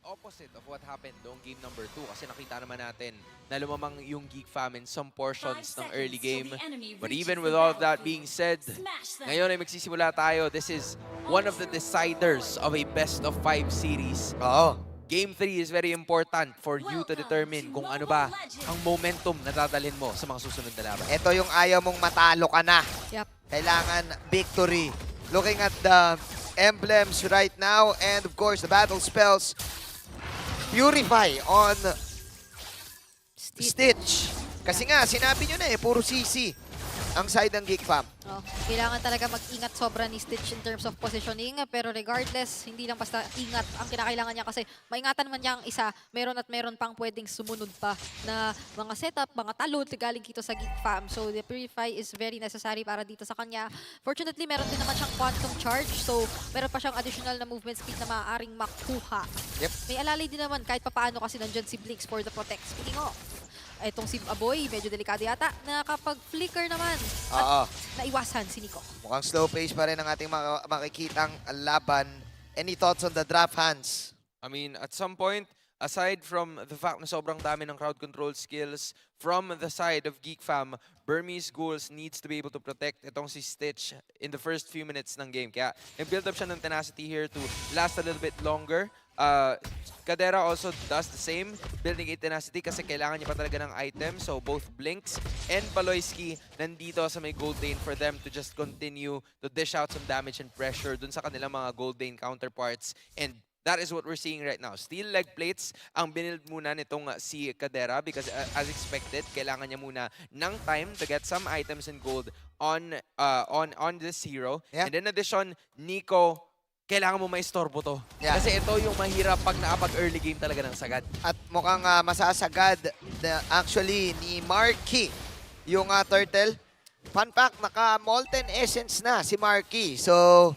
opposite of what happened noong game number 2 kasi nakita naman natin na lumamang yung Geek Fam in some portions ng early game. But even with all of that being said, ngayon ay magsisimula tayo. This is one of the deciders of a best of 5 series. Oo. Game 3 is very important for you to determine kung ano ba ang momentum na dadalhin mo sa mga susunod na laban. Ito yung ayaw mong matalo ka na. Yep. Kailangan victory. Looking at the emblems right now and of course the battle spells. Purify on Stitch. Kasi nga, sinabi nyo na puro CC ang side ng Geek Fam. Oh, kailangan talaga mag-ingat sobra ni Stitch in terms of positioning. Pero regardless, hindi lang basta ingat ang kinakailangan niya kasi maingatan man niya ang isa, meron at meron pang pwedeng sumunod pa na mga setup, mga talot galing dito sa Geek Fam. So the Purify is very necessary para dito sa kanya. Fortunately, meron din naman siyang Quantum Charge. So meron pa siyang additional na movement speed na maaaring makuha. Yep. May alalay din naman kahit papaano kasi nandyan si Blinks for the protect. Speaking of, etong si Aboy, medyo delikado yata. Nakapag-flicker naman. Oo. At naiwasan si Nico. Mukhang slow pace pa rin ang ating makikitang laban. Any thoughts on the draft, Hans? I mean, at some point, aside from the fact na sobrang dami ng crowd control skills from the side of Geek Fam, Burmese Ghouls needs to be able to protect itong si Stitch in the first few minutes ng game. Kaya nag-build up siya ng tenacity here to last a little bit longer. Kadera also does the same, building a tenacity kasi kailangan niya pa talaga ng item. So both Blinks and Baloyski nandito sa may gold lane for them to just continue to dish out some damage and pressure dun sa kanilang mga gold lane counterparts. And that is what we're seeing right now. Steel leg plates ang binild muna nitong si Kadera because as expected, kailangan niya muna ng time to get some items in gold on this hero. Yeah. And in addition, Nico, kailangan mo maistorbo to. Yeah. Kasi ito yung mahirap pag nakapag-early game talaga ng sagad. At mukhang masasagad na actually ni Marky yung turtle. Fun fact, naka-Molten Essence na si Marky. So,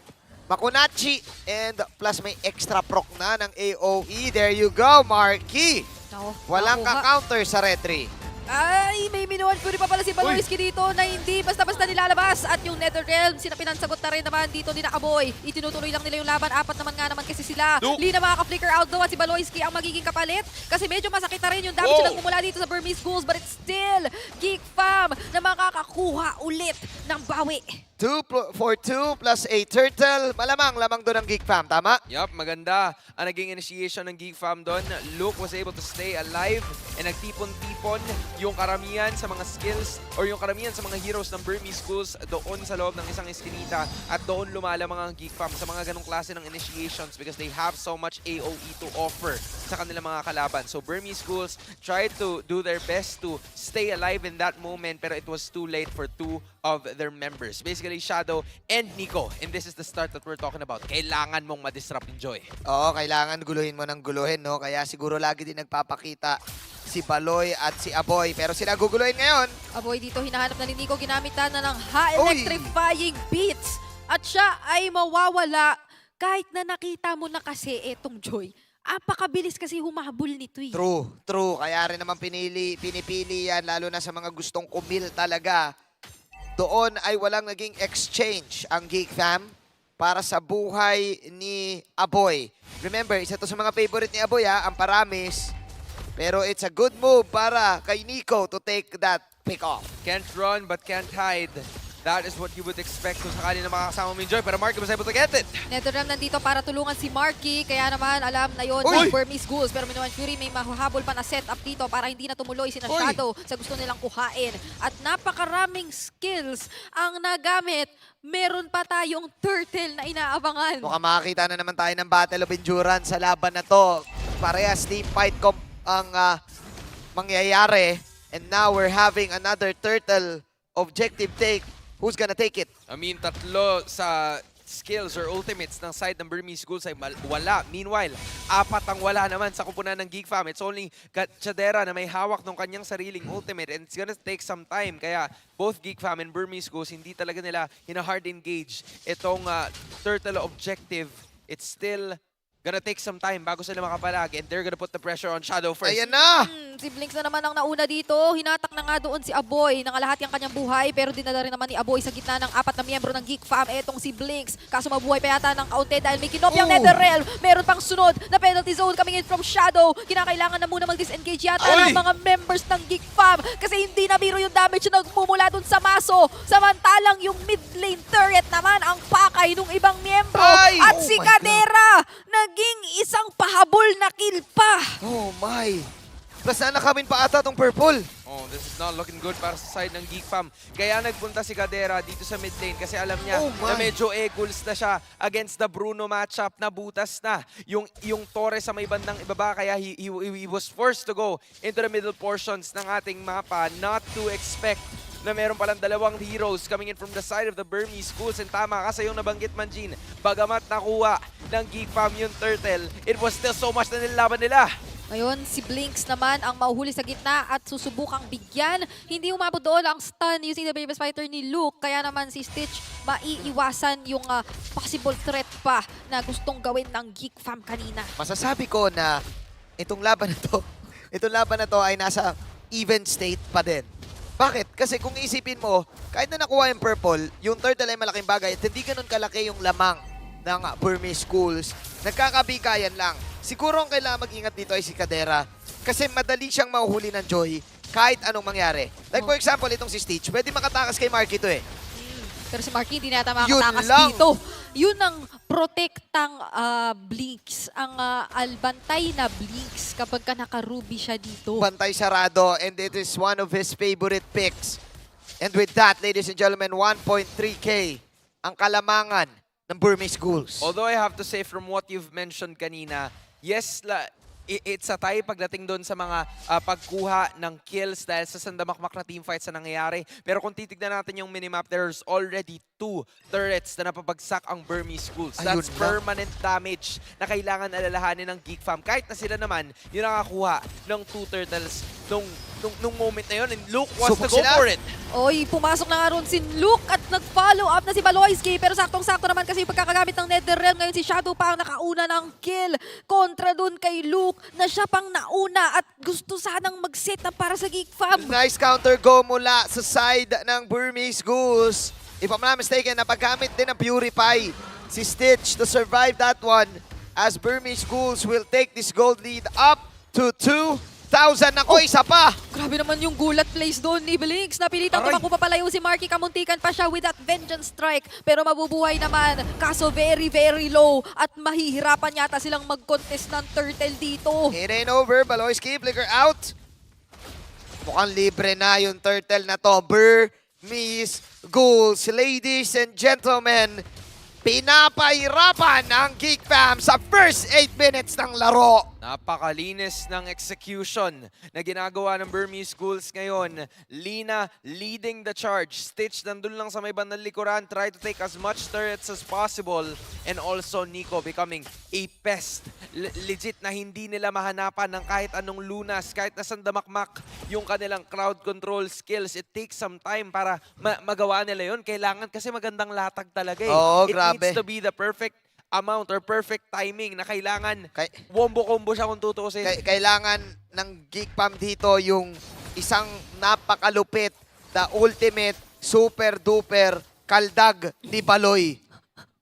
Makunachi and plus may extra proc na ng AOE. There you go, Marky! Nako, Walang nakuha. ka-counter sa retry. Ay, may minuan Fury pa pala si Baloyski dito na hindi basta-basta nilalabas. At yung Netherrealm, pinansagot na rin naman dito ni Aboy. Itinutuloy lang nila yung laban. Apat naman nga naman kasi sila. Duke. Lina makaka-flicker out daw at si Baloyski ang magiging kapalit. Kasi medyo masakit na rin yung damage na mumula dito sa Burmese Ghouls. But it's still Geek Fam na makakakuha ulit ng bawi. 2 for 2 plus a turtle. Malamang doon ang Geek Fam, tama? Yup, maganda ang naging initiation ng Geek Fam doon. Luke was able to stay alive and nagtipon-tipon yung karamihan sa mga skills or yung karamihan sa mga heroes ng Burmese Schools doon sa loob ng isang eskinita at doon lumalamang ang Geek Fam sa mga ganong klase ng initiations because they have so much AOE to offer sa kanilang mga kalaban. So Burmese Schools tried to do their best to stay alive in that moment pero it was too late for two of their members. Basically, Shadow and Nico. And this is the start that we're talking about. Kailangan mong ma-disrupt yung Joy. Oo, kailangan guluhin mo ng guluhin, no? Kaya siguro lagi din nagpapakita si Baloy at si Aboy. Pero sila guguluhin ngayon. Aboy dito hinahanap na ni Nico. Ginamitan na ng high Uy! electrifying beats. At siya ay mawawala kahit na nakita mo na kasi etong Joy. Apakabilis kasi humahabol nito eh. True. Kaya rin naman pinipili yan, lalo na sa mga gustong kumil talaga. Doon ay walang naging exchange ang Geek Fam para sa buhay ni Aboy. Remember, isa to sa mga favorite ni Aboy, ang Paramis. Pero it's a good move para kay Nico to take that pick off. Can't run but can't hide. That is what you would expect kung sakali na makakasama mo yung Joy. Pero Marky was able to get it. Netherrealm nandito para tulungan si Marky. Kaya naman alam na yon Uy! ng Burmese Ghouls. Pero Minuan Fury may mahahabol pa na setup dito para hindi na tumuloy si Uy! Shadow sa gusto nilang kuhain. At napakaraming skills ang nagamit. Meron pa tayong turtle na inaabangan. Mukhang makakita na naman tayo ng Battle of Endurance sa laban na to. Parehas team fight ang mangyayari. And now we're having another turtle objective take. Who's gonna take it? I mean, tatlo sa skills or ultimates ng side ng Burmese Schools ay wala. Meanwhile, apat ang wala naman sa kupunan ng Geek Fam. It's only Chadera na may hawak ng kanyang sariling ultimate and it's gonna take some time. Kaya both Geek Fam and Burmese Schools, hindi talaga nila hard engage itong turtle objective. It's still gonna take some time bago sila makapalag, and they're gonna put the pressure on Shadow first. Ayan na! Si Blinks na naman ang nauna dito. Hinatak na nga doon si Aboy. Nangalahati ang kanyang buhay. Pero dinala rin naman ni Aboy sa gitna ng 4 na miyembro ng Geek Fam. Etong si Blinks. Kaso mabuhay pa yata ng kaunti dahil may kinopyang Netherrealm. Meron pang sunod na penalty zone coming in from Shadow. Kinakailangan na muna mag-disengage yata ng mga members ng Geek Fam. Kasi hindi na biro yung damage na nagmumula doon sa maso. Samantalang yung mid lane turret naman ang pakay ng ibang miyembro. Ay! At Oh si my Kadera naging isang pahabol na kill pa. Oh my! Plus nakakamin pa ata tong purple. Oh, this is not looking good para sa side ng Geek Fam. Kaya nagpunta si Kadera dito sa mid lane kasi alam niya Oh my. na medyo eguls na siya against the Bruno matchup na butas na. Yung Torres sa may bandang ibaba kaya he was forced to go into the middle portions ng ating mapa, not to expect na meron palang dalawang heroes coming in from the side of the Burmese schools. And tama kasi yung nabanggit Manjin, bagamat nakuha ng Geek Fam yung turtle, it was still so much na nilaban nila. Ngayon, si Blinks naman ang mauhuli sa gitna at susubukang bigyan. Hindi umabot doon ang stun using the Bravest Fighter ni Luke. Kaya naman si Stitch maiiwasan yung possible threat pa na gustong gawin ng Geek Fam kanina. Masasabi ko na itong laban na to ay nasa even state pa din. Bakit? Kasi kung isipin mo, kahit na nakuha yung purple, yung turtle ay malaking bagay at hindi ganun kalaki yung lamang ng Burmese schools. Nagkakabikayan lang. Siguro ang kailangan mag-ingat dito ay si Kadera kasi madali siyang mahuhuli ng Joy kahit anong mangyari. Like for example, itong si Stitch, pwede makatakas kay Marky to eh. Pero si Marky hindi na yata Yun makatakas lang. dito. Yun ang protektang Blinks, ang albantay na Blinks kapag ka naka-ruby siya dito. Bantay sarado and it is one of his favorite picks. And with that, ladies and gentlemen, 1.3k ang kalamangan ng Burmese schools. Although I have to say from what you've mentioned kanina, yes, it's a tie pagdating doon sa mga pagkuha ng kills dahil sa sandamakmak na teamfights na nangyayari. Pero kung titignan natin yung minimap, there's already 2 turrets na napabagsak ang Burmese schools. That's Ayun na. permanent damage na kailangan alalahanin ng Geek Fam. Kahit na sila naman, yung nakakuha ng 2 turtles nung moment na yun. And Luke wants Subok to go sila. for it. Oy, pumasok na nga ron si Luke at nag-follow up na si Baloyski. Pero saktong-sakto naman kasi yung pagkakagamit ng Netherrealm. Ngayon si Shadow pa ang nakauna ng kill kontra dun kay Luke na siya pang nauna at gusto sanang mag-set up para sa Geek Fam. Nice counter go mula sa side ng Burmese Goose. If I'm not mistaken, napagamit din ng Purify si Stitch to survive that one as Burmese Goose will take this gold lead up to 2,000. Ako, isa pa! Grabe naman yung gulat place doon ni Blinks. Napilitang Aray. tumakbo papalayo si Marky. Kamuntikan pa siya with that Vengeance Strike. Pero mabubuhay naman. Kaso very, very low. At mahihirapan yata silang mag-contest ng turtle dito. It ain't over. Baloyski, flicker out. Mukhang libre na yung turtle na to. Burmese Ghouls. Ladies and gentlemen, pinapahirapan ang Geek Fam sa first 8 minutes ng laro. Napakalinis ng execution na ginagawa ng Burmese schools ngayon. Lina leading the charge. Stitch nandun lang sa may bandang likuran. Try to take as much turrets as possible. And also Nico becoming a pest. Legit na hindi nila mahanapan ng kahit anong lunas. Kahit na sandamakmak yung kanilang crowd control skills. It takes some time para magawa nila yun. Kailangan kasi magandang latag talaga eh. Oo, It grabe. needs to be the perfect amount or perfect timing na kailangan Kay- wombo-combo siya kung tutuusin. Kailangan ng Geek Fam dito yung isang napakalupit, the ultimate, super duper, kaldag ni Baloy.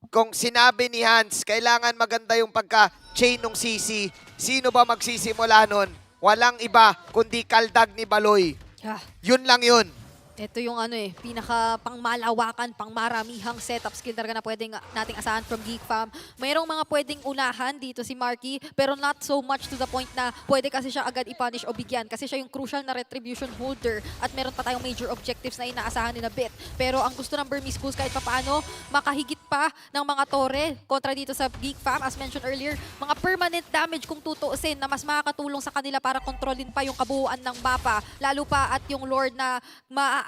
Kung sinabi ni Hans, kailangan maganda yung pagka-chain ng CC. Sino ba magsisimula nun? Walang iba kundi kaldag ni Baloy. Ah, Yun lang yun. ito yung pinaka pangmalawakan, pangmaramihang setup skill talaga na pwedeng nating asahan from Geek Fam. Mayroong mga pwedeng unahan dito si Marky, pero not so much to the point na pwede kasi siya agad i-punish o bigyan kasi siya yung crucial na retribution holder at meron pa tayong major objectives na inaasahan ni na Bit. Pero ang gusto ng Burmese schools kahit papaano, makahigit pa ng mga tore kontra dito sa Geek Fam. As mentioned earlier, mga permanent damage kung tutuusin na mas makakatulong sa kanila para kontrolin pa yung kabuuan ng mapa. Lalo pa at yung Lord na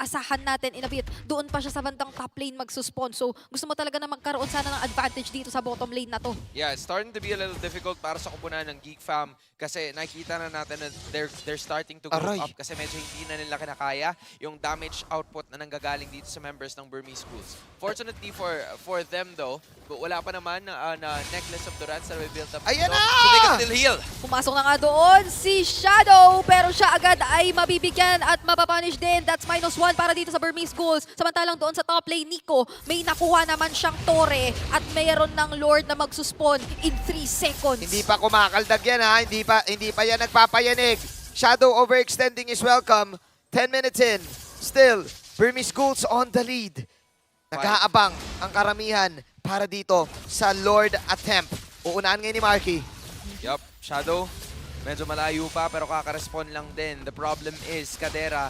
aasahan natin in a bit, doon pa siya sa bandang top lane magsuspawn. So gusto mo talaga na magkaroon sana ng advantage dito sa bottom lane na to. Yeah, it's starting to be a little difficult para sa kupunan ng Geek Fam kasi nakikita na natin na they're starting to group Aray. up kasi medyo hindi na nila kinakaya yung damage output na nanggagaling dito sa members ng Burmese Schools. Fortunately for them though, wala pa naman na necklace of Durants na built up. Ayan na! So they can still heal. Pumasok na nga doon si Shadow, pero siya agad ay mabibigyan at mapapunish din. That's -1 para dito sa Burmese Ghouls. Samantalang doon sa top lane, Nico, may nakuha naman siyang Tore at mayroon ng Lord na magsuspawn in 3 seconds. Hindi pa kumakaldag yan ha, hindi pa yan nagpapayanig. Shadow overextending is welcome. 10 minutes in. Still, Burmese Ghouls on the lead. Nag-aabang ang karamihan para dito sa Lord attempt. Uunahan ngayon ni Marky. Yup, Shadow, medyo malayo pa pero kaka-respond lang din. The problem is Chadera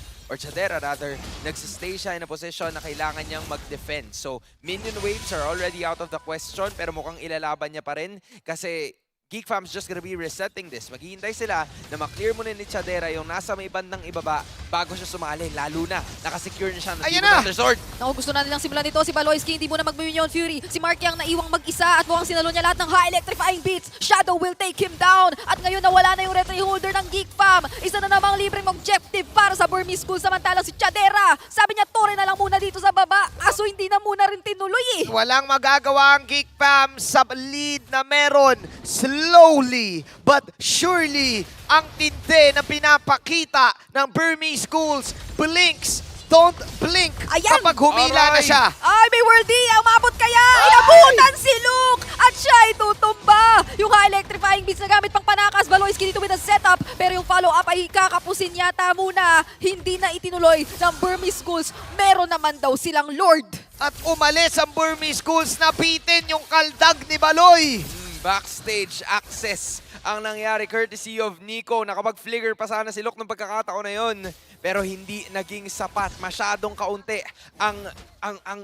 rather, nagsistay siya in a position na kailangan niyang mag-defend. So, minion waves are already out of the question pero mukhang ilalaban niya pa rin kasi Geek Fam's just gonna be resetting this. Maghihintay sila na maklear muna ni Chadera yung nasa may bandang ibaba bago siya sumali. Lalo na, nakasecure na siya ng Ayan Demon na! Hunter Sword. Naku, gusto na nilang simulan dito. Si Baloyski hindi muna mag-Minion Fury. Si Marky ang naiwang mag-isa at mukhang sinalo niya lahat ng high electrifying beats. Shadow will take him down. At ngayon nawala na yung retry holder ng Geek Fam. Isa na namang libreng objective para sa Burmese School. Samantalang si Chadera, sabi niya Tore na lang muna dito sa baba. Aso hindi na muna rin tinuloy eh. Walang magagawa ang Geek Fam sa lead na meron. Slowly but surely, ang tindi na pinapakita ng Burmese Schools. Blinks, don't blink Ayan! kapag humila na Aray! siya. Ay, may worldy! Umabot kaya! Inabutan si Luke! At siya ay tutumba! Yung high electrifying beats na gamit pang panakas. Baloyski dito with a setup. Pero yung follow-up ay kakapusin yata muna. Hindi na itinuloy ng Burmese Schools. Meron naman daw silang Lord. At umalis ang Burmese Schools, napitin yung kaldag ni Baloy. Backstage access ang nangyari courtesy of Nico. Nakapag-flicker pa sana si Luke ng pagkakataon na yun. Pero hindi naging sapat. Masyadong kaunti ang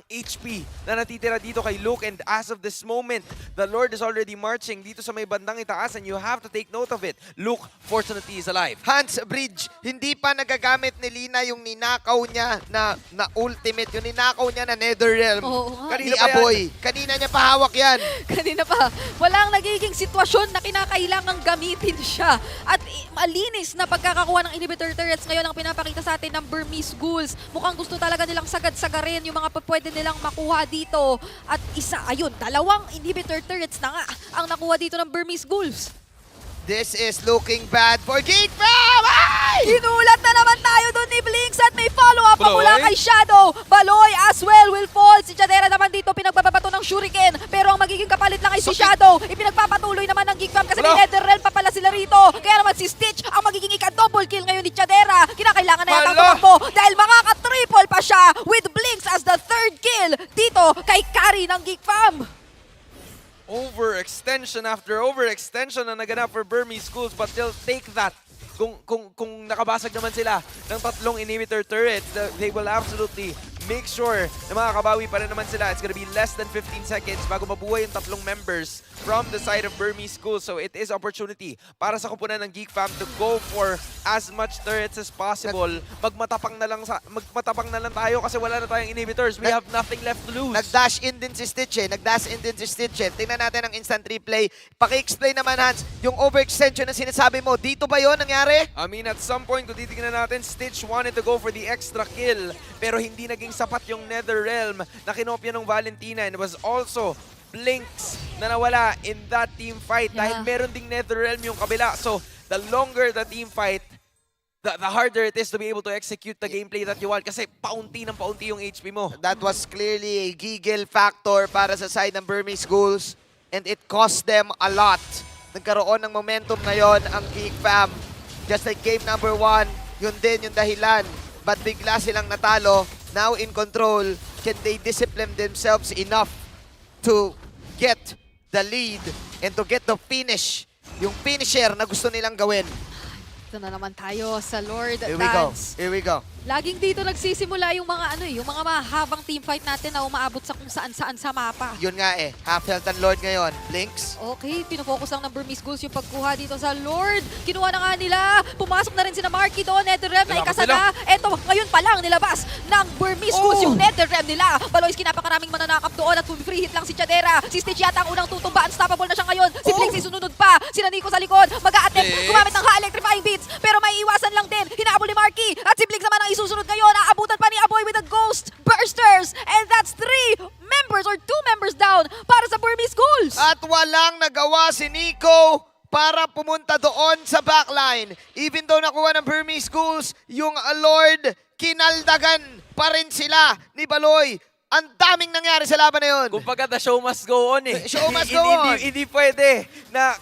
HP na natitira dito kay Luke. And as of this moment, the Lord is already marching dito sa may bandang itaas and you have to take note of it. Luke, fortunately, is alive. Hans Bridge, hindi pa nagagamit ni Lina yung ninakaw niya na ultimate. Yung ninakaw niya na Netherrealm. Oo nga. Ni Kanina pa yan. Aboy. Kanina niya pahawak yan. Kanina pa, walang nagiging sitwasyon na kinakailangang gamitin siya. At malinis na pagkakakuha ng inhibitor turrets ngayon ang pinapakita sa atin ng Burmese Ghouls. Mukhang gusto talaga nilang sagad-sagarin yung mga pwede nilang makuha dito. At dalawang inhibitor turrets na nga ang nakuha dito ng Burmese Ghouls. This is looking bad for Geek Fam! Ay! Hinulat na naman tayo doon ni Blinks at may follow-up pa Baloy? mula kay Shadow. Baloy as well will fall. Si Chadera naman dito pinagbabato ng Shuriken. Pero ang magiging kapalit lang ay si Shadow. Ipinagpapatuloy naman ng Geek Fam kasi may Wala. Netherrealm pa pala sila rito. Kaya naman si Stitch ang magiging ika-double kill ngayon ni Chadera. Kinakailangan na yata Hala. tumakbo dahil makaka-triple pa siya with Blinks as the third kill dito kay Kari ng Geek Fam. Overextension after overextension na naganap for Burmese Schools, but they'll take that. Kung nakabasag naman sila ng 3 inhibitor turrets, they will absolutely make sure na makakabawi pa rin naman sila. It's gonna be less than 15 seconds bago mabuhay yung 3 members from the side of Burmese Schools. So it is opportunity para sa kupunan ng Geek Fam to go for as much turrets as possible. Magmatapang na lang tayo kasi wala na tayong inhibitors. We have nothing left to lose. Nag-dash in din si Stitch eh. Tingnan natin ang instant replay. Paki-explain naman, Hans, yung overextension na sinasabi mo. Dito ba yon nangyari? I mean, at some point, kung titignan natin, Stitch wanted to go for the extra kill, pero hindi naging sapat yung Netherrealm na kinopya ng Valentina, and it was also Blinks na nawala in that team fight dahil meron ding Netherrealm yung kabila. So, the longer the team fight, the harder it is to be able to execute the gameplay that you want kasi paunti ng paunti yung HP mo. That was clearly a giggle factor para sa side ng Burmese Schools, and it cost them a lot. Nagkaroon ng momentum ngayon ang Geek Fam. Just like game number 1, yun din yung dahilan. But bigla silang natalo. Now in control, can they discipline themselves enough to get the lead and to get the finish? Yung finisher na gusto nilang gawin. Ito na naman tayo sa Lord Here we go. Dance. Here we go. Laging dito nagsisimula yung mga yung mga mahabang teamfight natin na umaabot sa kung saan-saan sa mapa. Yun nga eh. Half health ang Lord ngayon. Blinks. Okay, pinofocus lang ng Burmese Ghouls yung pagkuha dito sa Lord. Kinuha na nga nila. Pumasok na rin si Marky doon. Netherrealm na Nilabas ikasa na. Eto, ngayon pa lang nilabas ng Burmese Ghouls yung Netherrealm nila. Baloyski, napakaraming mananakap doon at free hit lang si Chadera. Si Stitch yata ang unang tutumba. Unstoppable na siya ngayon. Si Blinks isunod pa. Si Nico sa likod. Mag-a-attempt. Blinks. Gumamit ng electrifying beats. Pero may iwasan lang din. Hinaabol ni Marky. At si Blinks naman ang isusunod ngayon. Aabutan pa ni Aboy with the Ghost Bursters. And that's 3 members or 2 members down para sa Burmese Ghouls. At walang nagawa si Nico para pumunta doon sa backline. Even though nakuha ng Burmese Ghouls, yung Lord, kinaldagan pa rin sila ni Baloy. Ang daming nangyari sa laban na yun. Kumbaga, the show must go on eh. The show must Hindi- go on. Hindi pwede na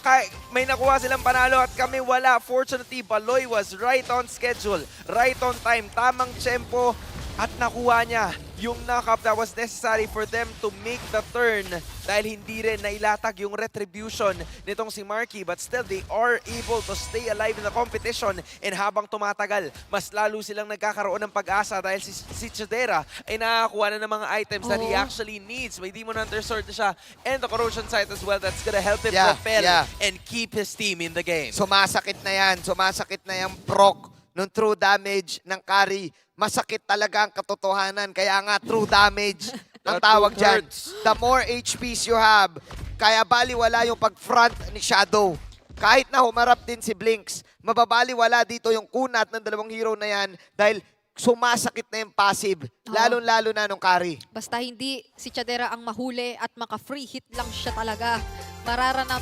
may nakuha silang panalo at kami wala. Fortunately, Baloy was right on schedule, right on time, tamang tempo at nakuha niya yung knock-up that was necessary for them to make the turn dahil hindi rin nailatag yung retribution nitong si Marky, but still they are able to stay alive in the competition, and habang tumatagal, mas lalo silang nagkakaroon ng pag-asa dahil si Chidera ay nakakuha na ng mga items that he Oo. actually needs. May Demon Hunter Sword na siya and the Corrosion Sight as well that's gonna help him Yeah, propel yeah. and keep his team in the game. Sumasakit na yan. Sumasakit na yung proc ng true damage ng carry. Masakit talaga ang katotohanan. Kaya nga true damage ang The tawag truth dyan. hurts. The more HPs you have, kaya baliwala yung pag-front ni Shadow. Kahit na humarap din si Blinks, mababaliwala dito yung kunat ng dalawang hero na yan dahil sumasakit na yung passive. Lalo-lalo na nung carry. Basta hindi si Chadera ang mahuli at maka-free hit lang siya talaga.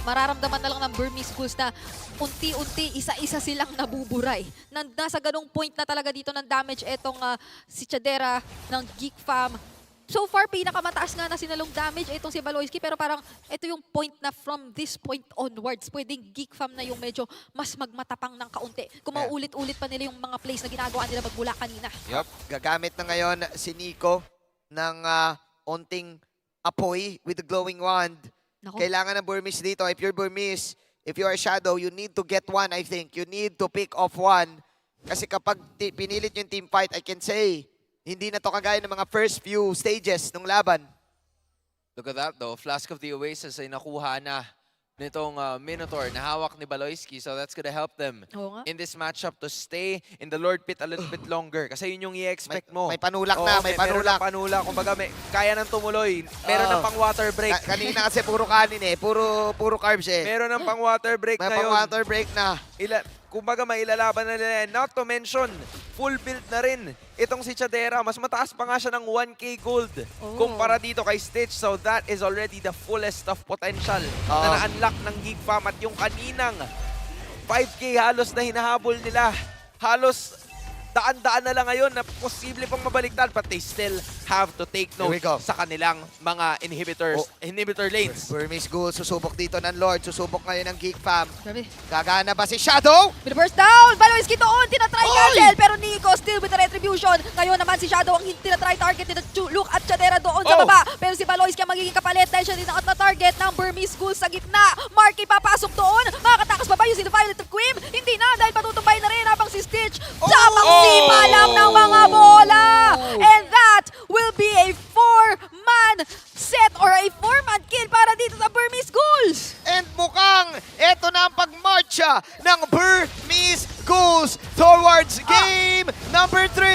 Mararamdaman na lang ng Burmese Ghouls na unti-unti, isa-isa silang nabuburay. Nasa ganong point na talaga dito ng damage etong si Chadera ng Geek Fam. So far, pinakamataas nga na sinalong damage itong si Baloyski, pero parang ito yung point na from this point onwards, pwedeng Geek Fam na yung medyo mas magmatapang ng kaunti. Kung Yeah. mauulit-ulit pa nila yung mga plays na ginagawa nila magmula kanina. Yup. Gagamit na ngayon si Nico ng onting apoy with the glowing wand. Nako. Kailangan ng Burmese dito. If you're Burmese, if you are Shadow, you need to get one, I think. You need to pick off one. Kasi kapag pinilit yung team fight, I can say, hindi na to kagaya ng mga first few stages ng laban. Look at that though, Flask of the Oasis ay nakuha na nitong Minotaur na hawak ni Baloyski, so that's gonna help them Oo nga. in this matchup to stay in the Lord Pit a little bit longer. Kasi yun yung i-expect mo. May panulak Oo, na, may meron panulak. ng panulak. Kumbaga, kaya nang tumuloy. Meron Oo. ng pang water break. Kanina kasi puro kanin eh. Puro carbs eh. Meron ng pang water break May ngayon. pang water break na. Kumbaga, mailalaban na nila. Not to mention, full build na rin itong si Chadera. Mas mataas pa nga siya ng 1K gold Oh. kumpara dito kay Stitch. So that is already the fullest of potential na na-unlock ng Geek Fam. At yung kaninang 5K halos na hinahabol nila, halos daan-daan na lang ngayon na posible pang mabaliktad, but they still have to take Here we note go. sa kanilang mga inhibitor lanes. Burmese Ghouls, susubok dito ng Lord. Susubok ngayon ng Geek Fam. Grabe. Gagana ba si Shadow? Burst down! Baloyski doon! Tinatry Oy! cancel! Pero Nico still with the retribution. Ngayon naman si Shadow ang tinatry target ni Luke at Chadera doon sa Oh! baba. Pero si Baloyski ang magiging kapalit dahil siya din ang na-target ng Burmese Ghouls sa gitna. Marky papasok doon. Makakatakas pa ba yung si The Violet of Queen? Hindi na dahil patutumbay na rin habang si Stitch. Tamang sipa lang ng mga bola! And that will be a 4-man set or a 4-man kill para dito sa Burmese Ghouls. And mukhang eto na ang pagmarcha ng Burmese Ghouls towards game number 3.